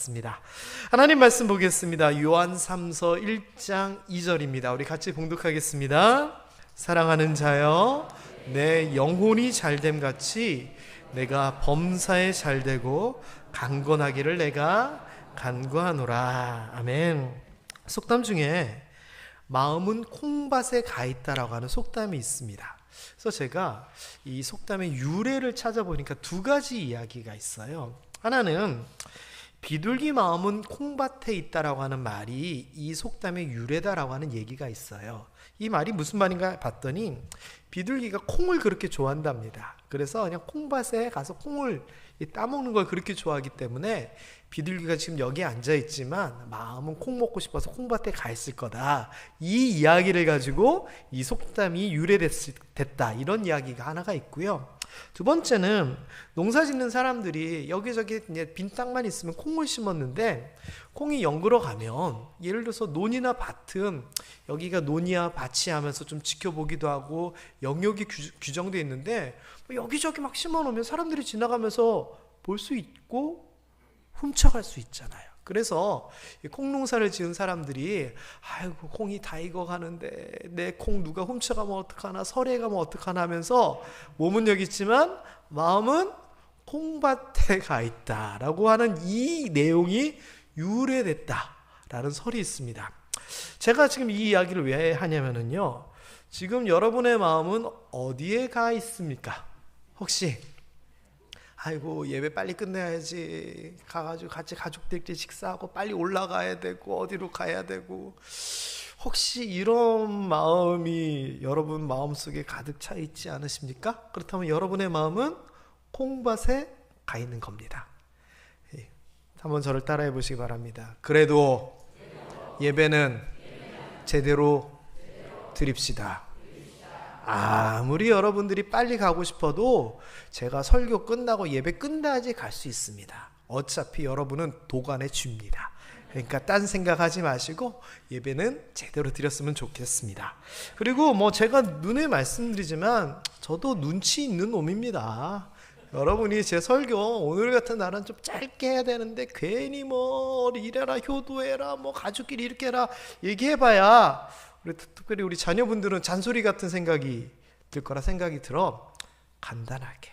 습니다. 하나님 말씀 보겠습니다. 요한 3서 1장 2절입니다. 우리 같이 봉독하겠습니다. 사랑하는 자여, 내 영혼이 잘됨 같이 내가 범사에 잘되고 강건하기를 내가 간구하노라. 아멘. 속담 중에 마음은 콩밭에 가 있다라고 하는 속담이 있습니다. 그래서 제가 이 속담의 유래를 찾아보니까 두 가지 이야기가 있어요. 하나는 비둘기 마음은 콩밭에 있다라고 하는 말이 이 속담의 유래다라고 하는 얘기가 있어요. 이 말이 무슨 말인가 봤더니 비둘기가 콩을 그렇게 좋아한답니다. 그래서 그냥 콩밭에 가서 콩을 따먹는 걸 그렇게 좋아하기 때문에 비둘기가 지금 여기에 앉아있지만 마음은 콩 먹고 싶어서 콩밭에 가 있을 거다. 이 이야기를 가지고 이 속담이 유래됐다. 이런 이야기가 하나가 있고요. 두 번째는 농사 짓는 사람들이 여기저기 빈 땅만 있으면 콩을 심었는데 콩이 연그러 가면 예를 들어서 논이나 밭은 여기가 논이야 밭이 하면서 좀 지켜보기도 하고 영역이 규정되어 있는데 여기저기 막 심어놓으면 사람들이 지나가면서 볼 수 있고 훔쳐갈 수 있잖아요. 그래서 콩농사를 지은 사람들이 아이고 콩이 다 익어가는데 내 콩 누가 훔쳐가면 어떡하나, 설에 가면 어떡하나 하면서 몸은 여기 있지만 마음은 콩밭에 가 있다라고 하는 이 내용이 유래됐다라는 설이 있습니다. 제가 지금 이 이야기를 왜 하냐면요, 지금 여러분의 마음은 어디에 가 있습니까? 혹시 아이고 예배 빨리 끝내야지, 가가지고 같이 가족들끼리 식사하고 빨리 올라가야 되고 어디로 가야 되고, 혹시 이런 마음이 여러분 마음속에 가득 차 있지 않으십니까? 그렇다면 여러분의 마음은 콩밭에 가 있는 겁니다. 한번 저를 따라해 보시기 바랍니다. 그래도 예배는 제대로 드립시다. 아무리 여러분들이 빨리 가고 싶어도 제가 설교 끝나고 예배 끝나야지 갈 수 있습니다. 어차피 여러분은 도관의 쥐입니다. 그러니까 딴 생각하지 마시고 예배는 제대로 드렸으면 좋겠습니다. 그리고 제가 눈에 말씀드리지만 저도 눈치 있는 놈입니다. 여러분이 제 설교 오늘 같은 날은 좀 짧게 해야 되는데 괜히 이래라 효도해라 가족끼리 이렇게 해라 얘기해봐야 특별히 우리 자녀분들은 잔소리 같은 생각이 들 거라 생각이 들어 간단하게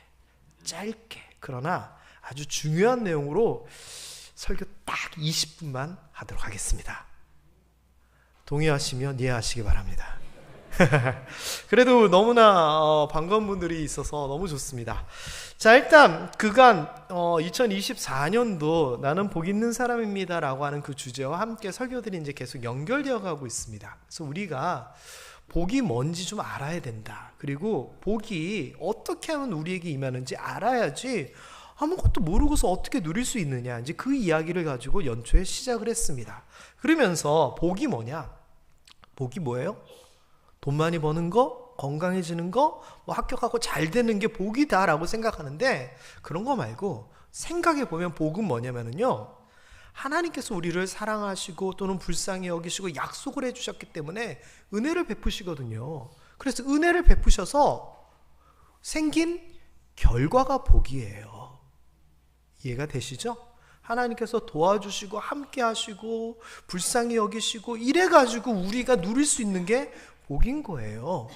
짧게 그러나 아주 중요한 내용으로 설교 딱 20분만 하도록 하겠습니다. 동의하시면 이해하시기 바랍니다. 그래도 너무나 반가운 분들이 있어서 너무 좋습니다. 자, 일단 그간 2024년도 나는 복 있는 사람입니다 라고 하는 그 주제와 함께 설교들이 이제 계속 연결되어 가고 있습니다. 그래서 우리가 복이 뭔지 좀 알아야 된다. 그리고 복이 어떻게 하면 우리에게 임하는지 알아야지 아무것도 모르고서 어떻게 누릴 수 있느냐, 이제 그 이야기를 가지고 연초에 시작을 했습니다. 그러면서 복이 뭐냐? 복이 뭐예요? 돈 많이 버는 거, 건강해지는 거, 합격하고 잘 되는 게 복이다라고 생각하는데 그런 거 말고 생각해 보면 복은 뭐냐면요, 하나님께서 우리를 사랑하시고 또는 불쌍히 여기시고 약속을 해주셨기 때문에 은혜를 베푸시거든요. 그래서 은혜를 베푸셔서 생긴 결과가 복이에요. 이해가 되시죠? 하나님께서 도와주시고 함께 하시고 불쌍히 여기시고 이래가지고 우리가 누릴 수 있는 게 복인 거예요.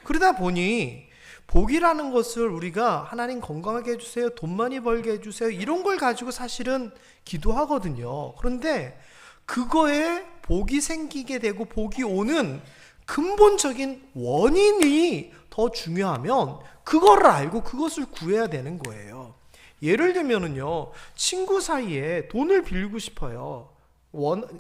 그러다 보니 복이라는 것을 우리가 하나님 건강하게 해주세요, 돈 많이 벌게 해주세요, 이런 걸 가지고 사실은 기도하거든요. 그런데 그거에 복이 생기게 되고 복이 오는 근본적인 원인이 더 중요하면 그거를 알고 그것을 구해야 되는 거예요. 예를 들면은요, 친구 사이에 돈을 빌리고 싶어요.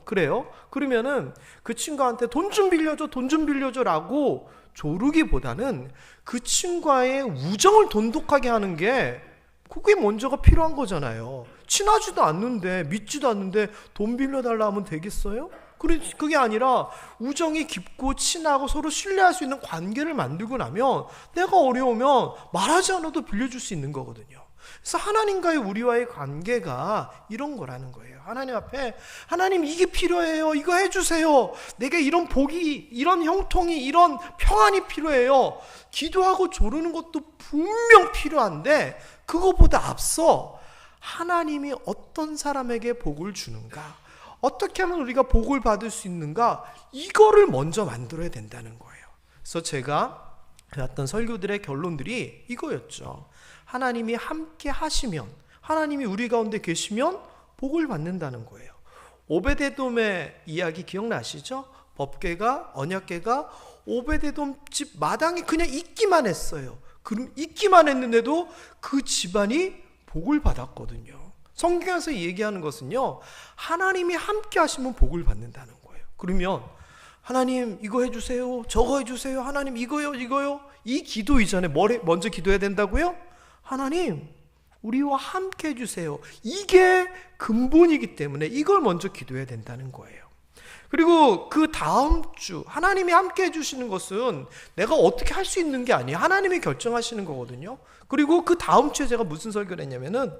그래요? 그러면은 그 친구한테 돈 좀 빌려줘 라고 조르기보다는 그 친구와의 우정을 돈독하게 하는 게 그게 먼저가 필요한 거잖아요. 친하지도 않는데 믿지도 않는데 돈 빌려달라 하면 되겠어요? 그게 아니라 우정이 깊고 친하고 서로 신뢰할 수 있는 관계를 만들고 나면 내가 어려우면 말하지 않아도 빌려줄 수 있는 거거든요. 그래서 하나님과의 우리와의 관계가 이런 거라는 거예요. 하나님 앞에 하나님 이게 필요해요, 이거 해주세요, 내게 이런 복이, 이런 형통이, 이런 평안이 필요해요. 기도하고 조르는 것도 분명 필요한데 그것보다 앞서 하나님이 어떤 사람에게 복을 주는가, 어떻게 하면 우리가 복을 받을 수 있는가, 이거를 먼저 만들어야 된다는 거예요. 그래서 제가 해왔던 설교들의 결론들이 이거였죠. 하나님이 함께 하시면, 하나님이 우리 가운데 계시면 복을 받는다는 거예요. 오베데돔의 이야기 기억나시죠? 법궤가, 언약궤가 오베데돔 집 마당에 그냥 있기만 했어요. 그럼 있기만 했는데도 그 집안이 복을 받았거든요. 성경에서 얘기하는 것은요, 하나님이 함께 하시면 복을 받는다는 거예요. 그러면 하나님 이거 해주세요, 저거 해주세요, 하나님 이거요, 이거요, 이 기도 이전에 먼저 기도해야 된다고요? 하나님 우리와 함께 해주세요. 이게 근본이기 때문에 이걸 먼저 기도해야 된다는 거예요. 그리고 그 다음 주 하나님이 함께 해주시는 것은 내가 어떻게 할 수 있는 게 아니에요. 하나님이 결정하시는 거거든요. 그리고 그 다음 주에 제가 무슨 설교를 했냐면은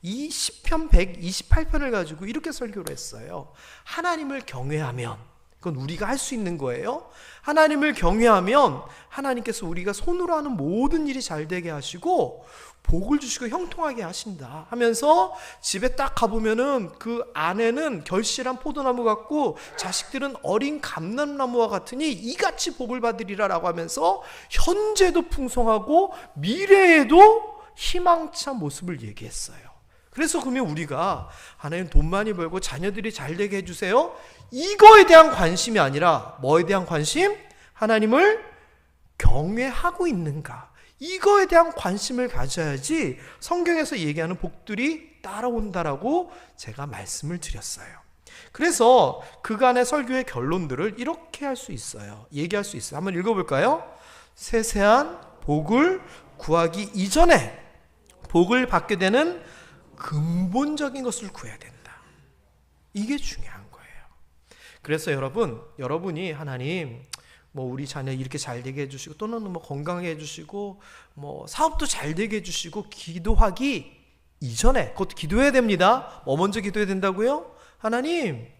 이 시편 128편을 가지고 이렇게 설교를 했어요. 하나님을 경외하면, 그건 우리가 할 수 있는 거예요. 하나님을 경외하면 하나님께서 우리가 손으로 하는 모든 일이 잘 되게 하시고 복을 주시고 형통하게 하신다 하면서 집에 딱 가보면은 그 안에는 결실한 포도나무 같고 자식들은 어린 감람나무와 같으니 이같이 복을 받으리라 라고 하면서 현재도 풍성하고 미래에도 희망찬 모습을 얘기했어요. 그래서 그러면 우리가 하나님 돈 많이 벌고 자녀들이 잘 되게 해주세요, 이거에 대한 관심이 아니라 뭐에 대한 관심? 하나님을 경외하고 있는가, 이거에 대한 관심을 가져야지 성경에서 얘기하는 복들이 따라온다라고 제가 말씀을 드렸어요. 그래서 그간의 설교의 결론들을 이렇게 할 수 있어요. 얘기할 수 있어요. 한번 읽어볼까요? 세세한 복을 구하기 이전에 복을 받게 되는 근본적인 것을 구해야 된다. 이게 중요한 거예요. 그래서 여러분이 하나님 우리 자녀 이렇게 잘 되게 해주시고 또는 건강하게 해주시고 사업도 잘 되게 해주시고 기도하기 이전에, 그것도 기도해야 됩니다. 먼저 기도해야 된다고요? 하나님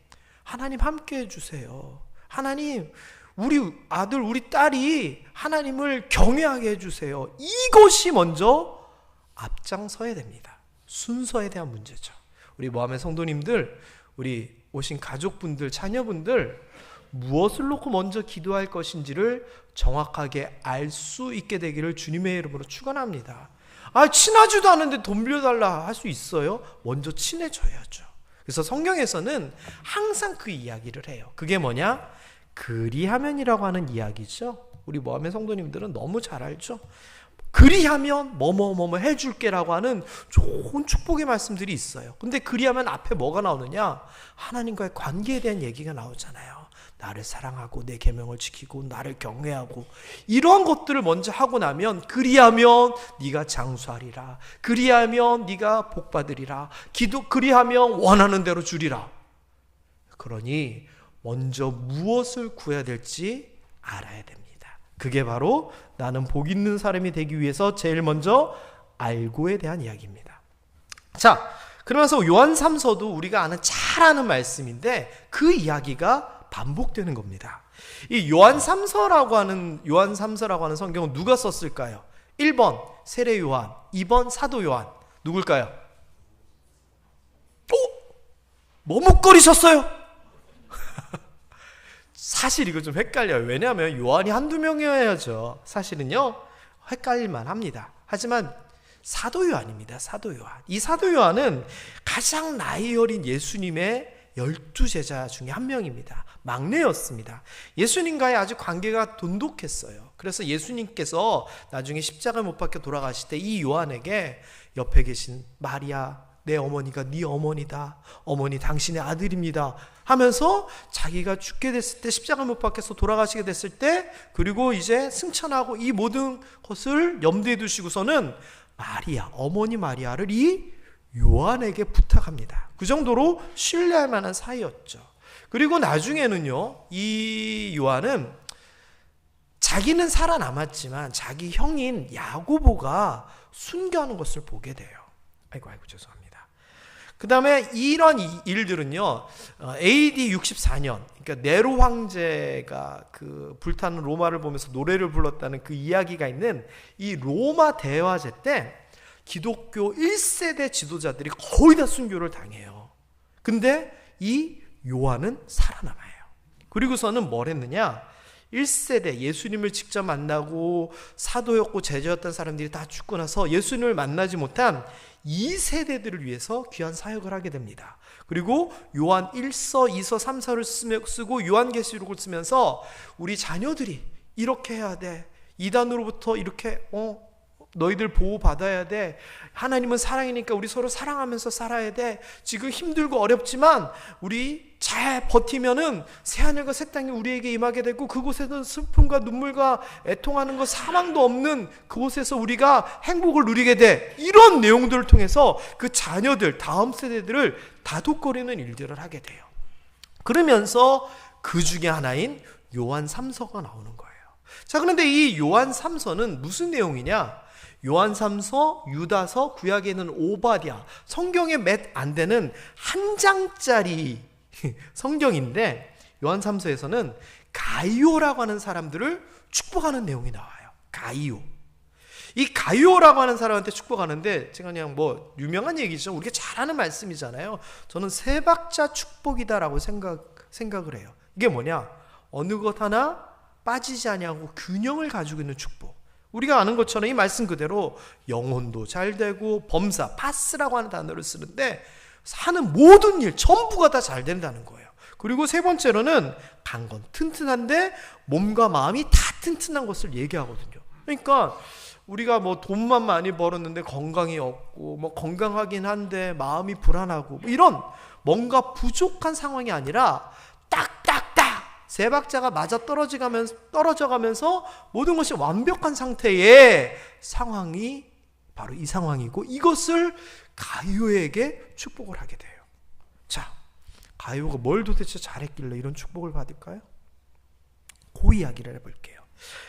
함께 해주세요. 하나님 우리 아들 우리 딸이 하나님을 경외하게 해주세요. 이것이 먼저 앞장서야 됩니다. 순서에 대한 문제죠. 우리 모함의 성도님들, 우리 오신 가족분들, 자녀분들 무엇을 놓고 먼저 기도할 것인지를 정확하게 알 수 있게 되기를 주님의 이름으로 축원합니다. 친하지도 않은데 돈 빌려달라 할 수 있어요? 먼저 친해져야죠. 그래서 성경에서는 항상 그 이야기를 해요. 그게 뭐냐? 그리하면이라고 하는 이야기죠. 우리 모함의 성도님들은 너무 잘 알죠. 그리하면 뭐뭐 해줄게라고 하는 좋은 축복의 말씀들이 있어요. 근데 그리하면 앞에 뭐가 나오느냐? 하나님과의 관계에 대한 얘기가 나오잖아요. 나를 사랑하고 내 계명을 지키고 나를 경외하고 이러한 것들을 먼저 하고 나면 그리하면 네가 장수하리라, 그리하면 네가 복받으리라, 그리하면 원하는 대로 주리라. 그러니 먼저 무엇을 구해야 될지 알아야 됩니다. 그게 바로 나는 복 있는 사람이 되기 위해서 제일 먼저 알고에 대한 이야기입니다. 자, 그러면서 요한 3서도 우리가 잘 아는 말씀인데 그 이야기가 반복되는 겁니다. 이 요한 3서라고 하는 성경은 누가 썼을까요? 1번 세례 요한, 2번 사도 요한. 누굴까요? 머뭇거리셨어요? 사실 이거 좀 헷갈려요. 왜냐하면 요한이 한두 명이어야죠. 사실은요 헷갈릴만 합니다. 하지만 사도 요한입니다. 사도 요한. 이 사도 요한은 가장 나이 어린 예수님의 12제자 중에 한 명입니다. 막내였습니다. 예수님과의 아주 관계가 돈독했어요. 그래서 예수님께서 나중에 십자가에 못 박혀 돌아가실 때 이 요한에게 옆에 계신 마리아, 내 어머니가 네 어머니다, 어머니 당신의 아들입니다 하면서 자기가 죽게 됐을 때, 십자가에 못 박혀서 돌아가시게 됐을 때, 그리고 이제 승천하고 이 모든 것을 염두에 두시고서는 마리아, 어머니 마리아를 이 요한에게 부탁합니다. 그 정도로 신뢰할 만한 사이였죠. 그리고 나중에는요, 이 요한은 자기는 살아남았지만 자기 형인 야고보가 순교하는 것을 보게 돼요. 아이고 죄송합니다. 그 다음에 이런 일들은요, AD 64년, 그러니까 네로 황제가 그 불타는 로마를 보면서 노래를 불렀다는 그 이야기가 있는 이 로마 대화제 때 기독교 1세대 지도자들이 거의 다 순교를 당해요. 근데 이 요한은 살아남아요. 그리고서는 뭘 했느냐? 1세대 예수님을 직접 만나고 사도였고 제자였던 사람들이 다 죽고 나서 예수님을 만나지 못한 2세대들을 위해서 귀한 사역을 하게 됩니다. 그리고 요한 1서, 2서, 3서를 쓰고 요한계시록을 쓰면서 우리 자녀들이 이렇게 해야 돼. 이단으로부터 이렇게 너희들 보호받아야 돼. 하나님은 사랑이니까 우리 서로 사랑하면서 살아야 돼. 지금 힘들고 어렵지만 우리 잘 버티면은 새하늘과 새 땅이 우리에게 임하게 되고 그곳에는 슬픔과 눈물과 애통하는 것 사망도 없는 그곳에서 우리가 행복을 누리게 돼. 이런 내용들을 통해서 그 자녀들 다음 세대들을 다독거리는 일들을 하게 돼요. 그러면서 그 중에 하나인 요한 3서가 나오는 거예요. 자, 그런데 이 요한 3서는 무슨 내용이냐? 요한 3서, 유다서, 구약에 있는 오바댜, 성경에 몇 안 되는 한 장짜리 성경인데 요한 3서에서는 가이오라고 하는 사람들을 축복하는 내용이 나와요. 가이오. 이 가이오라고 하는 사람한테 축복하는데 제가 그냥 유명한 얘기죠. 우리가 잘 아는 말씀이잖아요. 저는 세 박자 축복이다라고 생각을 해요. 이게 뭐냐? 어느 것 하나 빠지지 아니하고 균형을 가지고 있는 축복. 우리가 아는 것처럼 이 말씀 그대로 영혼도 잘 되고 범사, 파스라고 하는 단어를 쓰는데 하는 모든 일 전부가 다 잘 된다는 거예요. 그리고 세 번째로는 강건, 튼튼한데 몸과 마음이 다 튼튼한 것을 얘기하거든요. 그러니까 우리가 돈만 많이 벌었는데 건강이 없고 건강하긴 한데 마음이 불안하고 이런 뭔가 부족한 상황이 아니라 딱딱딱 세 박자가 맞아 떨어져가면서 모든 것이 완벽한 상태의 상황이 바로 이 상황이고 이것을 가이오에게 축복을 하게 돼요. 자, 가이오가 뭘 도대체 잘했길래 이런 축복을 받을까요? 그 이야기를 해볼게요.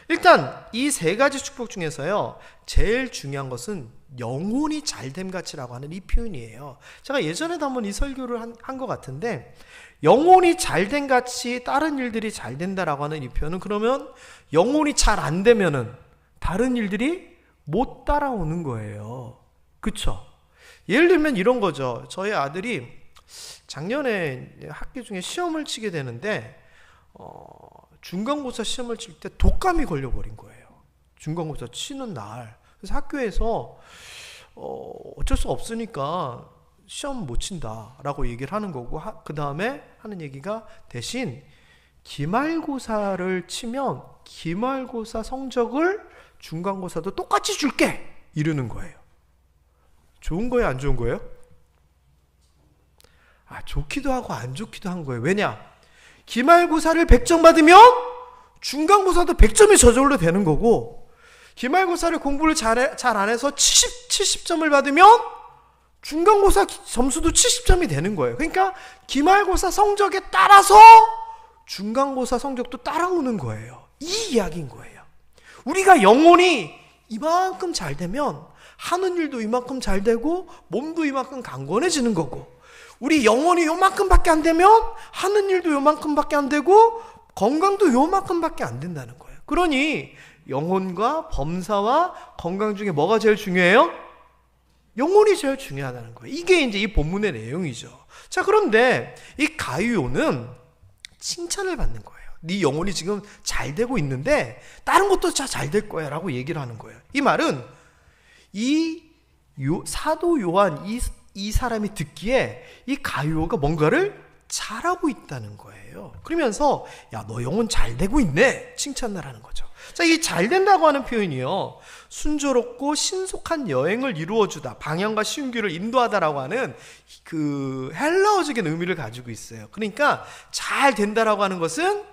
일단 이 세 가지 축복 중에서요 제일 중요한 것은 영혼이 잘됨 같이라고 하는 이 표현이에요. 제가 예전에도 한번 이 설교를 한 것 같은데 영혼이 잘됨 같이 다른 일들이 잘 된다라고 하는 이 표현은 그러면 영혼이 잘 안 되면은 다른 일들이 못 따라오는 거예요. 그쵸? 예를 들면 이런 거죠. 저희 아들이 작년에 학기 중에 시험을 치게 되는데 중간고사 시험을 칠 때 독감이 걸려버린 거예요. 중간고사 치는 날. 그래서 학교에서 어쩔 수 없으니까 시험 못 친다라고 얘기를 하는 거고 그 다음에 하는 얘기가 대신 기말고사를 치면 기말고사 성적을 중간고사도 똑같이 줄게 이러는 거예요. 좋은 거예요, 안 좋은 거예요? 좋기도 하고 안 좋기도 한 거예요. 왜냐? 기말고사를 100점 받으면 중간고사도 100점이 저절로 되는 거고 기말고사를 공부를 잘 안 해서 70점을 받으면 중간고사 점수도 70점이 되는 거예요. 그러니까 기말고사 성적에 따라서 중간고사 성적도 따라오는 거예요. 이 이야기인 거예요. 우리가 영혼이 이만큼 잘 되면 하는 일도 이만큼 잘 되고 몸도 이만큼 강건해지는 거고 우리 영혼이 요만큼밖에 안 되면 하는 일도 요만큼밖에 안 되고 건강도 요만큼밖에 안 된다는 거예요. 그러니 영혼과 범사와 건강 중에 뭐가 제일 중요해요? 영혼이 제일 중요하다는 거예요. 이게 이제 이 본문의 내용이죠. 자, 그런데 이 가이오는 칭찬을 받는 거예요. 네 영혼이 지금 잘 되고 있는데 다른 것도 잘 될 거야 라고 얘기를 하는 거예요. 이 말은 사도 요한 이 사람이 듣기에 이 가이오가 뭔가를 잘하고 있다는 거예요. 그러면서 야, 너 영혼 잘 되고 있네 칭찬을 하는 거죠. 자, 이 잘 된다고 하는 표현이요 순조롭고 신속한 여행을 이루어주다, 방향과 쉬운 길을 인도하다라고 하는 그 헬라어적인 의미를 가지고 있어요. 그러니까 잘 된다라고 하는 것은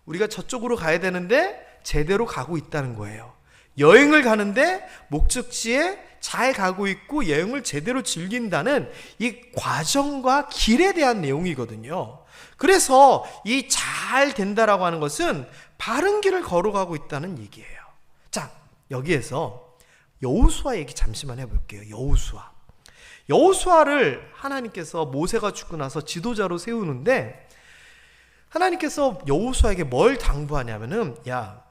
우리가 저쪽으로 가야 되는데 제대로 가고 있다는 거예요. 여행을 가는데 목적지에 잘 가고 있고 여행을 제대로 즐긴다는 이 과정과 길에 대한 내용이거든요. 그래서 이 잘 된다라고 하는 것은 바른 길을 걸어가고 있다는 얘기예요. 자, 여기에서 여호수아 얘기 잠시만 해볼게요. 여호수아를 하나님께서 모세가 죽고 나서 지도자로 세우는데 하나님께서 여호수아에게 뭘 당부하냐면은 야,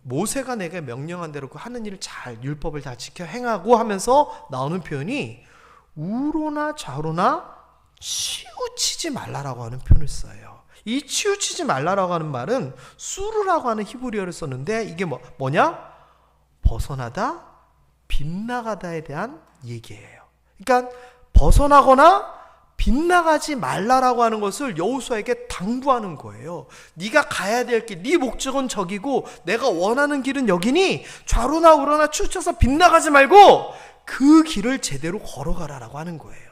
모세가 내게 명령한 대로 그 하는 일을 잘 율법을 다 지켜 행하고 하면서 나오는 표현이 우로나 좌로나 치우치지 말라라고 하는 표현을 써요. 이 치우치지 말라라고 하는 말은 수르라고 하는 히브리어를 썼는데 이게 뭐냐? 벗어나다, 빗나가다에 대한 얘기예요. 그러니까 벗어나거나 빗나가지 말라라고 하는 것을 여호수아에게 당부하는 거예요. 네가 가야 될 길, 네 목적은 저기고 내가 원하는 길은 여기니 좌로나 우로나 치우쳐서 빗나가지 말고 그 길을 제대로 걸어가라라고 하는 거예요.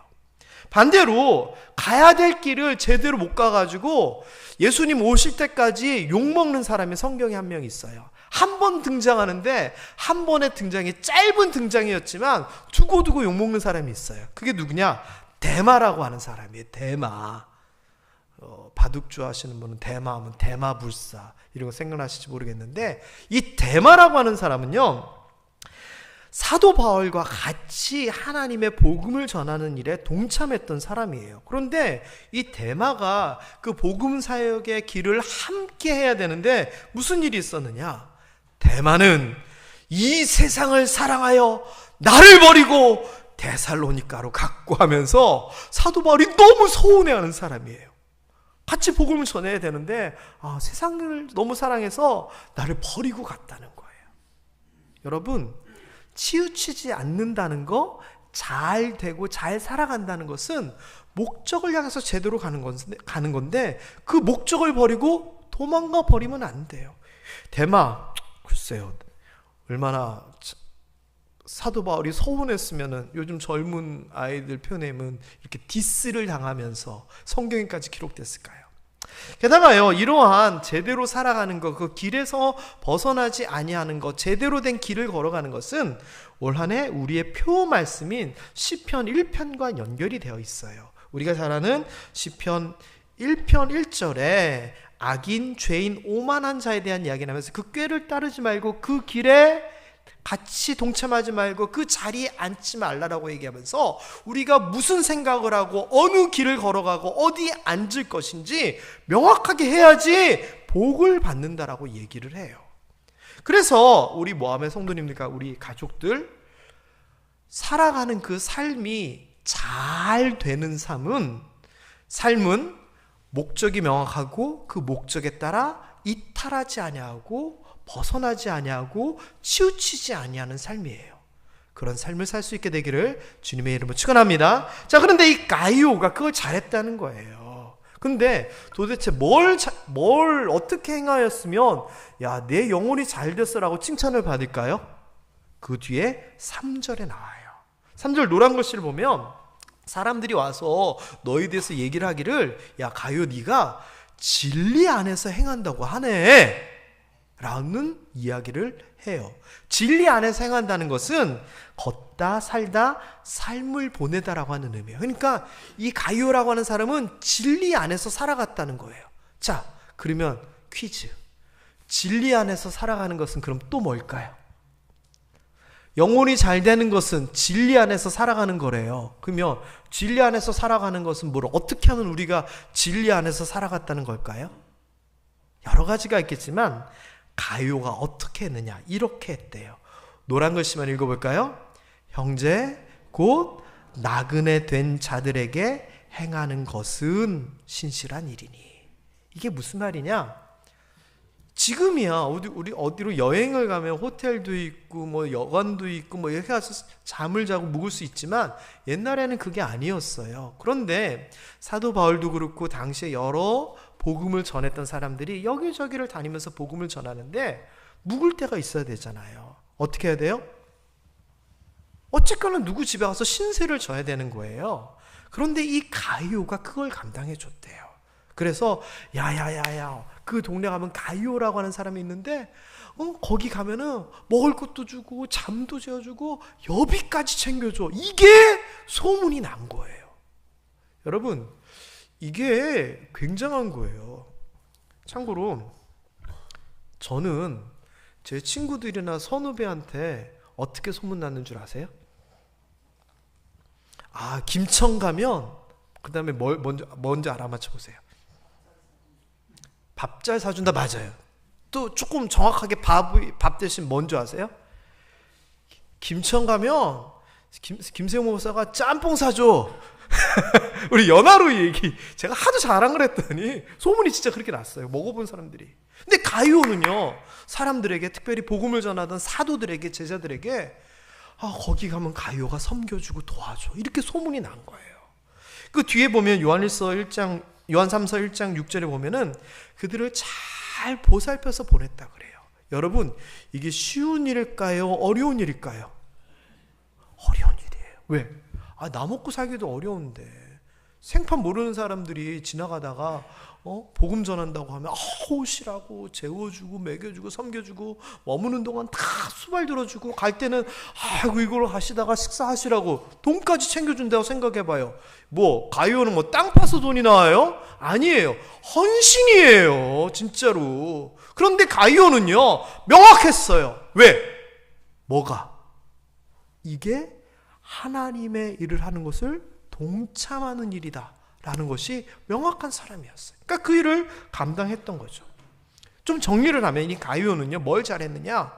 반대로 가야 될 길을 제대로 못 가가지고 예수님 오실 때까지 욕먹는 사람이 성경에 한 명 있어요. 한 번 등장하는데 한 번의 등장이 짧은 등장이었지만 두고두고 욕먹는 사람이 있어요. 그게 누구냐? 대마라고 하는 사람이에요. 대마. 바둑 좋아하시는 분은 대마하면 대마불사 이런 거 생각나실지 모르겠는데 이 대마라고 하는 사람은요, 사도 바울과 같이 하나님의 복음을 전하는 일에 동참했던 사람이에요. 그런데 이 대마가 그 복음 사역의 길을 함께 해야 되는데 무슨 일이 있었느냐? 대마는 이 세상을 사랑하여 나를 버리고 데살로니가로 갔고 하면서 사도 바울이 너무 서운해하는 사람이에요. 같이 복음을 전해야 되는데 세상을 너무 사랑해서 나를 버리고 갔다는 거예요. 여러분, 치우치지 않는다는 거, 잘 되고 잘 살아간다는 것은 목적을 향해서 제대로 가는 건데 그 목적을 버리고 도망가 버리면 안 돼요. 대마, 글쎄요, 얼마나 사도 바울이 서운했으면은 요즘 젊은 아이들 표현하면 이렇게 디스를 당하면서 성경에까지 기록됐을까요? 게다가요, 이러한 제대로 살아가는 것, 그 길에서 벗어나지 아니하는 것, 제대로 된 길을 걸어가는 것은 올 한 해 우리의 표 말씀인 시편 1편과 연결이 되어 있어요. 우리가 잘 아는 시편 1편 1절에 악인, 죄인, 오만한 자에 대한 이야기를 하면서 그 꾀를 따르지 말고 그 길에 같이 동참하지 말고 그 자리에 앉지 말라라고 얘기하면서 우리가 무슨 생각을 하고 어느 길을 걸어가고 어디에 앉을 것인지 명확하게 해야지 복을 받는다라고 얘기를 해요. 그래서 우리 모함의 성도님들과 우리 가족들 살아가는 그 삶이 잘 되는 삶은 목적이 명확하고 그 목적에 따라 이탈하지 아니하고 벗어나지 아니하고 치우치지 아니하는 삶이에요. 그런 삶을 살 수 있게 되기를 주님의 이름으로 축원합니다. 자, 그런데 이 가이오가 그걸 잘했다는 거예요. 근데 도대체 뭘 어떻게 행하였으면 내 영혼이 잘 됐어라고 칭찬을 받을까요? 그 뒤에 3절에 나와요. 3절 노란 글씨를 보면 사람들이 와서 너희에 대해서 얘기를 하기를 가이오 네가 진리 안에서 행한다고 하네 라는 이야기를 해요. 진리 안에서 행한다는 것은 걷다 살다 삶을 보내다라고 하는 의미예요. 그러니까 이 가이오라고 하는 사람은 진리 안에서 살아갔다는 거예요. 자, 그러면 퀴즈. 진리 안에서 살아가는 것은 그럼 또 뭘까요? 영혼이 잘 되는 것은 진리 안에서 살아가는 거래요. 그러면 진리 안에서 살아가는 것은 뭘 어떻게 하면 우리가 진리 안에서 살아갔다는 걸까요? 여러 가지가 있겠지만 가이오가 어떻게 했느냐, 이렇게 했대요. 노란 글씨만 읽어볼까요? 형제 곧 나그네 된 자들에게 행하는 것은 신실한 일이니. 이게 무슨 말이냐? 지금이야 우리 어디로 여행을 가면 호텔도 있고 여관도 있고 이렇게 가서 잠을 자고 묵을 수 있지만 옛날에는 그게 아니었어요. 그런데 사도 바울도 그렇고 당시에 여러 복음을 전했던 사람들이 여기저기를 다니면서 복음을 전하는데 묵을 데가 있어야 되잖아요. 어떻게 해야 돼요? 어쨌거나 누구 집에 가서 신세를 져야 되는 거예요. 그런데 이 가이오가 그걸 감당해 줬대요. 그래서 야야야야, 그 동네 가면 가이오라고 하는 사람이 있는데 거기 가면은 먹을 것도 주고 잠도 재워주고 여비까지 챙겨줘. 이게 소문이 난 거예요. 여러분, 이게 굉장한 거예요. 참고로 저는 제 친구들이나 선후배한테 어떻게 소문났는 줄 아세요? 김천 가면 그 다음에 먼저 알아맞혀 보세요. 밥 잘 사준다. 맞아요. 또 조금 정확하게 밥 대신 뭔지 아세요? 김천 가면 김세용 목사가 짬뽕 사줘. 우리 연하로 얘기 제가 하도 잘한 그랬더니 소문이 진짜 그렇게 났어요. 먹어본 사람들이. 근데 가이오는요, 사람들에게, 특별히 복음을 전하던 사도들에게, 제자들에게 거기 가면 가이오가 섬겨주고 도와줘, 이렇게 소문이 난 거예요. 그 뒤에 보면 요한 3서 1장 6절에 보면은 그들을 잘 보살펴서 보냈다 그래요. 여러분, 이게 쉬운 일일까요? 어려운 일일까요? 어려운 일이에요. 왜? 나 먹고 살기도 어려운데 생판 모르는 사람들이 지나가다가 복음 전한다고 하면 오시라고 재워주고 먹여주고 섬겨주고, 머무는 동안 다 수발 들어주고, 갈 때는 아이고 이걸 하시다가 식사하시라고 돈까지 챙겨준다고 생각해봐요. 뭐 가이오는 뭐 땅 파서 돈이 나와요? 아니에요. 헌신이에요, 진짜로. 그런데 가이오는요 명확했어요. 왜? 뭐가? 이게 하나님의 일을 하는 것을 동참하는 일이다 라는 것이 명확한 사람이었어요. 그러니까 그 일을 감당했던 거죠. 좀 정리를 하면 이 가이오는요 뭘 잘했느냐,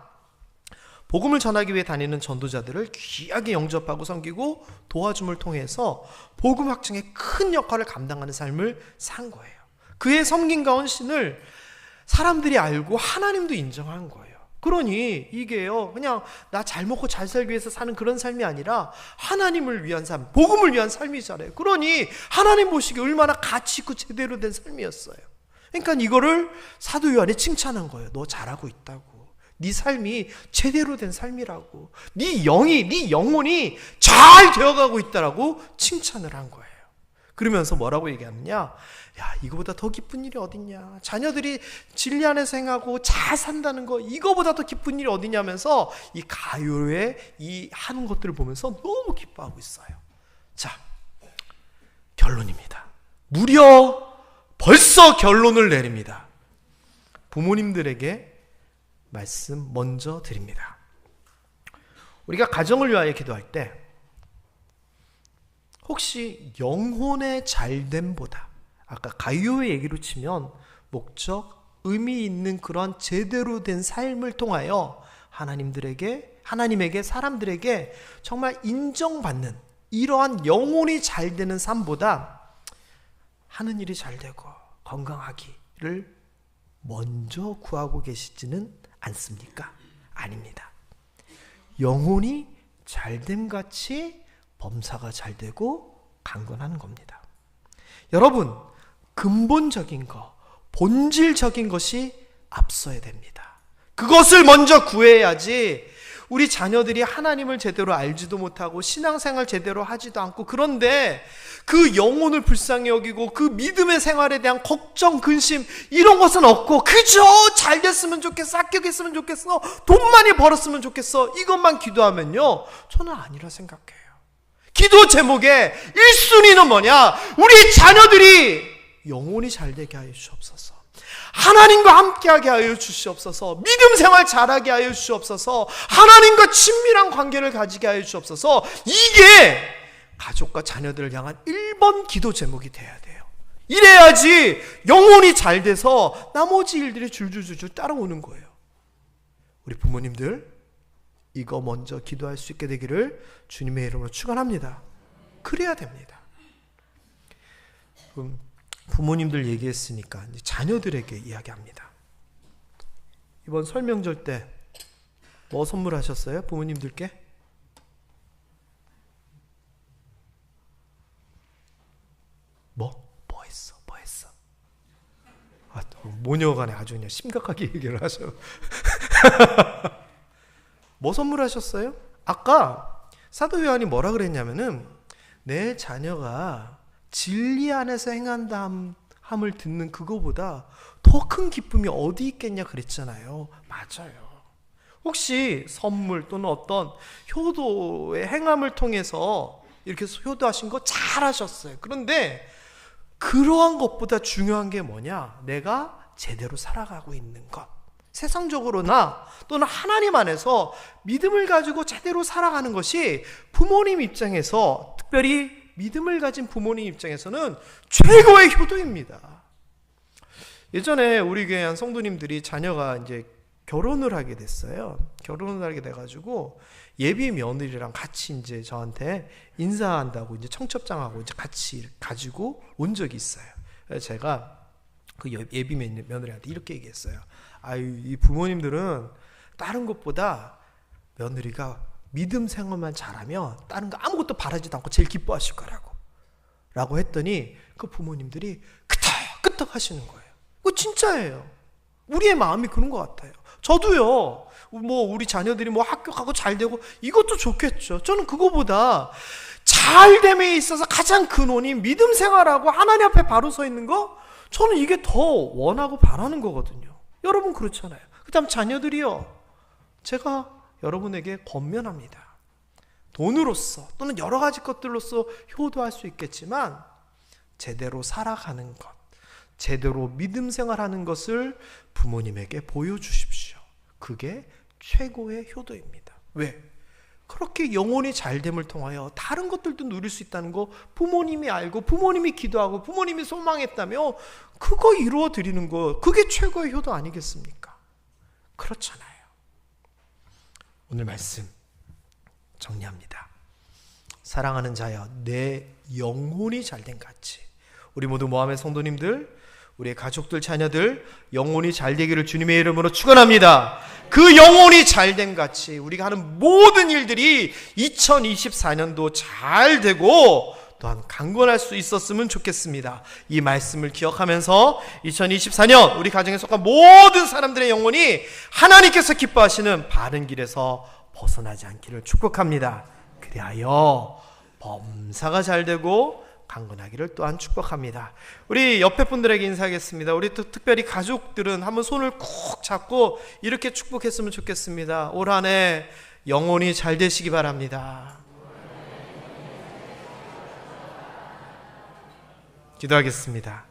복음을 전하기 위해 다니는 전도자들을 귀하게 영접하고 섬기고 도와줌을 통해서 복음 확증에 큰 역할을 감당하는 삶을 산 거예요. 그의 섬김과 헌신을 사람들이 알고 하나님도 인정한 거예요. 그러니 이게요 그냥 나 잘 먹고 잘 살기 위해서 사는 그런 삶이 아니라 하나님을 위한 삶, 복음을 위한 삶이잖아요. 그러니 하나님 보시기에 얼마나 가치 있고 제대로 된 삶이었어요. 그러니까 이거를 사도 요한이 칭찬한 거예요. 너 잘하고 있다고. 네 삶이 제대로 된 삶이라고. 네 영혼이 잘 되어가고 있다라고 칭찬을 한 거예요. 그러면서 뭐라고 얘기하느냐, 야, 이거보다 더 기쁜 일이 어딨냐, 자녀들이 진리 안에서 행하고 잘 산다는 거, 이거보다 더 기쁜 일이 어디냐면서 이 가요의 이 하는 것들을 보면서 너무 기뻐하고 있어요. 자, 결론입니다. 무려 벌써 결론을 내립니다. 부모님들에게 말씀 먼저 드립니다. 우리가 가정을 위하여 기도할 때 혹시 영혼의 잘됨보다, 아까 가이오의 얘기로 치면 목적, 의미 있는 그런 제대로 된 삶을 통하여 하나님에게, 사람들에게 정말 인정받는 이러한 영혼이 잘 되는 삶보다 하는 일이 잘 되고 건강하기를 먼저 구하고 계시지는 않습니까? 아닙니다. 영혼이 잘됨같이 범사가 잘 되고 강건하는 겁니다. 여러분, 근본적인 거, 본질적인 것이 앞서야 됩니다. 그것을 먼저 구해야지 우리 자녀들이 하나님을 제대로 알지도 못하고 신앙생활 제대로 하지도 않고, 그런데 그 영혼을 불쌍히 여기고 그 믿음의 생활에 대한 걱정, 근심 이런 것은 없고 그저 잘 됐으면 좋겠어, 합격했으면 좋겠어, 돈 많이 벌었으면 좋겠어, 이것만 기도하면요, 저는 아니라 생각해요. 기도 제목의 1순위는 뭐냐? 우리 자녀들이 영혼이 잘되게 하여 주옵소서, 하나님과 함께하게 하여 주시옵소서, 믿음 생활 잘하게 하여 주시옵소서, 하나님과 친밀한 관계를 가지게 하여 주시옵소서. 이게 가족과 자녀들을 향한 1번 기도 제목이 돼야 돼요. 이래야지 영혼이 잘 돼서 나머지 일들이 줄줄줄줄 따라오는 거예요. 우리 부모님들 이거 먼저 기도할 수 있게 되기를 주님의 이름으로 축원합니다. 그래야 됩니다. 부모님들 얘기했으니까 이제 자녀들에게 이야기합니다. 이번 설명절 때 뭐 선물하셨어요? 부모님들께? 뭐 했어? 모녀간에 아주 그냥 심각하게 얘기를 하셔. 뭐 선물하셨어요? 아까 사도 요한이 뭐라 그랬냐면은 내 자녀가 진리 안에서 행한다 함을 듣는 그거보다 더 큰 기쁨이 어디 있겠냐 그랬잖아요. 맞아요. 혹시 선물 또는 어떤 효도의 행함을 통해서 이렇게 효도하신 거 잘하셨어요. 그런데 그러한 것보다 중요한 게 뭐냐? 내가 제대로 살아가고 있는 것. 세상적으로나 또는 하나님 안에서 믿음을 가지고 제대로 살아가는 것이 부모님 입장에서, 특별히 믿음을 가진 부모님 입장에서는 최고의 효도입니다. 예전에 우리 교회 한 성도님들이 자녀가 이제 결혼을 하게 됐어요. 결혼을 하게 돼가지고 예비 며느리랑 같이 이제 저한테 인사한다고 이제 청첩장하고 이제 같이 가지고 온 적이 있어요. 그래서 제가 그 예비 며느리한테 이렇게 얘기했어요. 아유, 이 부모님들은 다른 것보다 며느리가 믿음 생활만 잘하면 다른 거 아무것도 바라지도 않고 제일 기뻐하실 거라고. 라고 했더니 그 부모님들이 끄덕끄덕 하시는 거예요. 그거 진짜예요. 우리의 마음이 그런 것 같아요. 저도요. 뭐 우리 자녀들이 뭐 학교 가고 잘 되고 이것도 좋겠죠. 저는 그거보다 잘됨에 있어서 가장 근원이 믿음 생활하고 하나님 앞에 바로 서 있는 거, 저는 이게 더 원하고 바라는 거거든요. 여러분 그렇잖아요. 그 다음 자녀들이요. 제가 여러분에게 권면합니다. 돈으로서 또는 여러 가지 것들로서 효도할 수 있겠지만 제대로 살아가는 것, 제대로 믿음 생활하는 것을 부모님에게 보여주십시오. 그게 최고의 효도입니다. 왜? 그렇게 영혼이 잘됨을 통하여 다른 것들도 누릴 수 있다는 거 부모님이 알고 부모님이 기도하고 부모님이 소망했다며 그거 이루어 드리는 거, 그게 최고의 효도 아니겠습니까? 그렇잖아요. 오늘 말씀 정리합니다. 사랑하는 자여, 내 영혼이 잘된 같이 우리 모두 모함의 성도님들, 우리의 가족들, 자녀들 영혼이 잘되기를 주님의 이름으로 축원합니다. 그 영혼이 잘된 같이 우리가 하는 모든 일들이 2024년도 잘 되고 또한 강건할 수 있었으면 좋겠습니다. 이 말씀을 기억하면서 2024년 우리 가정에 속한 모든 사람들의 영혼이 하나님께서 기뻐하시는 바른 길에서 벗어나지 않기를 축복합니다. 그리하여 범사가 잘 되고 강건하기를 또한 축복합니다. 우리 옆에 분들에게 인사하겠습니다. 우리 또 특별히 가족들은 한번 손을 꼭 잡고 이렇게 축복했으면 좋겠습니다. 올 한 해 영혼이 잘 되시기 바랍니다. 기도하겠습니다.